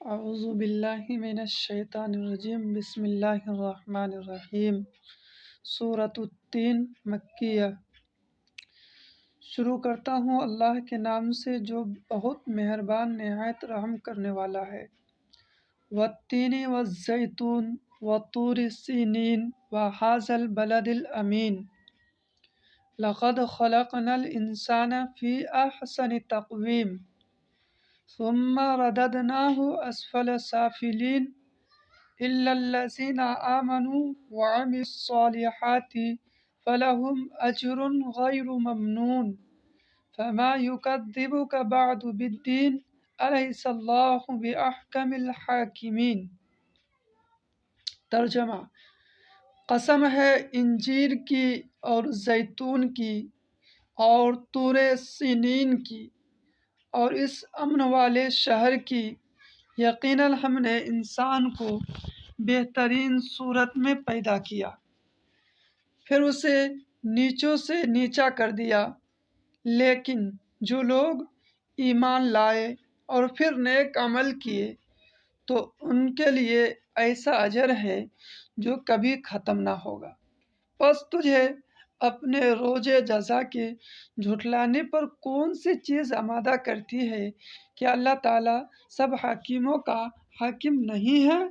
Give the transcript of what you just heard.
اعوذ باللہ من الشیطان الرجیم بسم اللہ الرحمن الرحیم۔ سورۃ التین مکیہ۔ شروع کرتا ہوں اللہ کے نام سے جو بہت مہربان نہایت رحم کرنے والا ہے۔ والتین والزیتون وطور سینین وہذا البلد الامین لقد خلقنا الانسان فی احسن تقویم ثم رددناه اسفل سافلین الا الذین آمنوا وعملوا الصالحات فلهم اجر غیر ممنون فما یکذبک بعد بالدین الیس اللہ باحکم الحاکمین۔ ترجمہ: قسم ہے انجیر کی اور زیتون کی اور طور سینین کی اور اس امن والے شہر کی، یقیناً ہم نے انسان کو بہترین صورت میں پیدا کیا، پھر اسے نیچوں سے نیچا کر دیا، لیکن جو لوگ ایمان لائے اور پھر نیک عمل کیے تو ان کے لیے ایسا اجر ہے جو کبھی ختم نہ ہوگا۔ پس تجھے اپنے روز جزا کے جھٹلانے پر کون سی چیز آمادہ کرتی ہے؟ کیا اللہ تعالیٰ سب حاکموں کا حاکم نہیں ہے؟